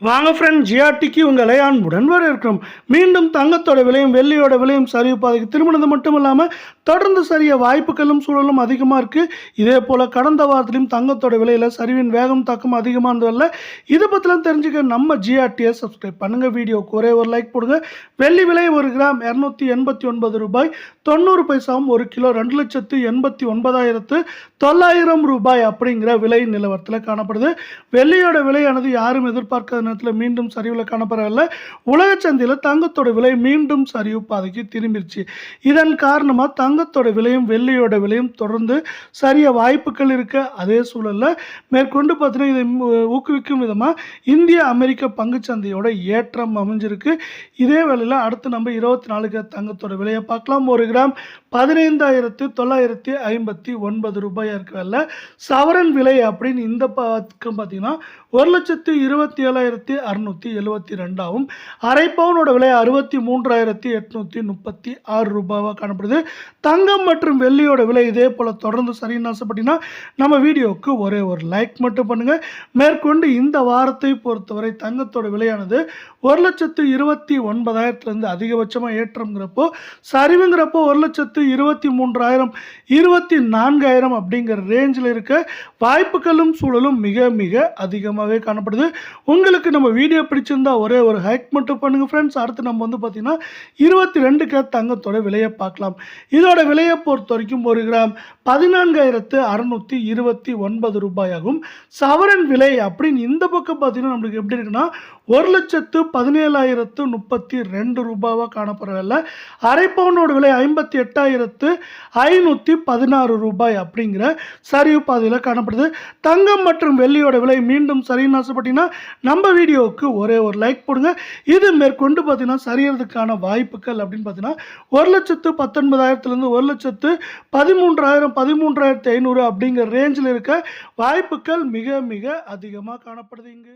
வாங்க ஃப்ரெண்ட், ஜிஆர்டிக்கு உங்களை அன்புடன் வரவேற்கிறோம். மீண்டும் தங்கத்தோட விலையும் வெள்ளியோட விலையும் சரிவு பாதைக்கு திரும்பினது மட்டும் இல்லாமல் தொடர்ந்து சரிய வாய்ப்புகளும் சூழலும் அதிகமாக இருக்குது. இதே போல் கடந்த வாரத்திலையும் தங்கத்தோட விலையில் சரிவின் வேகம் தாக்கம் அதிகமாக இருந்ததில்ல. இதை பற்றிலாம் தெரிஞ்சுக்க நம்ம ஜிஆர்டியை சப்ஸ்கிரைப் பண்ணுங்கள். வீடியோக்கு ஒரே ஒரு லைக் போடுங்க. வெள்ளி விலை 1 கிராம் 289 ரூபாய் 90 பைசாவும், 1 கிலோ 2,89,900 ரூபாய் அப்படிங்கிற விலை நிலவரத்தில் காணப்படுது. வெள்ளியோட விலையானது யாரும் எதிர்பார்க்காத நேரத்தில் மீண்டும் சரிவில் காணப்படவில்லை. உலக சந்தையில் தங்கத்தோட விலை மீண்டும் சரிவு பாதைக்கு திரும்பிடுச்சு. இதன் காரணமாக தங்கத்தோட விலையும் வெள்ளியோட விலையும் தொடர்ந்து சரிய வாய்ப்புகள் இருக்க. அதே சூழலில் மேற்கொண்டு பார்த்தீங்கன்னா இதை ஊக்குவிக்கும் விதமாக இந்திய அமெரிக்க பங்குச்சந்தையோட ஏற்றம் அமைஞ்சிருக்கு. இதே வேளையில் அடுத்து நம்ம 24 தங்கத்தோட விலையை பார்க்கலாம். 1 கிராம் 15,959 ரூபாயாக இருக்கல. சவரன் விலை அப்படின்னு இந்த பக்கம் பார்த்தீங்கன்னா 1,27,672 ஆகும். அரை பவுனோட விலை 63,836 ரூபாவாக காணப்படுது. தங்கம் மற்றும் வெள்ளியோட விலை இதே போல் தொடர்ந்து சரின்னு ஆசைப்பட்டீங்கன்னா நம்ம வீடியோவுக்கு ஒரே ஒரு லைக் மட்டும் பண்ணுங்கள். மேற்கொண்டு இந்த வாரத்தை பொறுத்தவரை தங்கத்தோட விலையானது 1,29,000 அதிகபட்சமாக ஏற்றம்ங்கிறப்போ, சரிவுங்கிறப்போ 1,23,000 24,000 அப்படிங்கிற ரேஞ்சில் இருக்க வாய்ப்புகளும் சூழலும் மிக மிக அதிகமாகவே காணப்படுது. உங்களுக்கு நம்ம வீடியோ பிடிச்சிருந்தா ஒரே ஒரு ஹைக் மட்டும் பண்ணுங்கள் ஃப்ரெண்ட்ஸ். அடுத்து நம்ம பார்த்தீங்கன்னா 22 தங்கத்தோட விலையை பார்க்கலாம். இதோட விலையை பொறுத்த வரைக்கும் 1 கிராம் 14,629 ரூபாயாகும். சவரன் விலை அப்படின்னு இந்த பக்கம் பார்த்தீங்கன்னா நம்மளுக்கு எப்படி இருக்குன்னா 1,17,032 ரூபாவாக காணப்படவில்லை. அரை பவுனோட விலை 58,516 ரூபாய் அப்படிங்கிற சரிவு பாதையில் காணப்படுது. தங்கம் மற்றும் வெள்ளியோட விலை மீண்டும் சரின்னு ஆசைப்பட்டீங்கன்னா நம்ம வீடியோவுக்கு ஒரே ஒரு லைக் போடுங்க. இது மேற்கொண்டு பார்த்தீங்கன்னா சரியறதுக்கான வாய்ப்புகள் அப்படின்னு பார்த்தீங்கன்னா 1,19,000 1,13,000 13,500 அப்படிங்கிற ரேஞ்சில் இருக்க வாய்ப்புகள் மிக மிக அதிகமாக காணப்படுது இங்கு.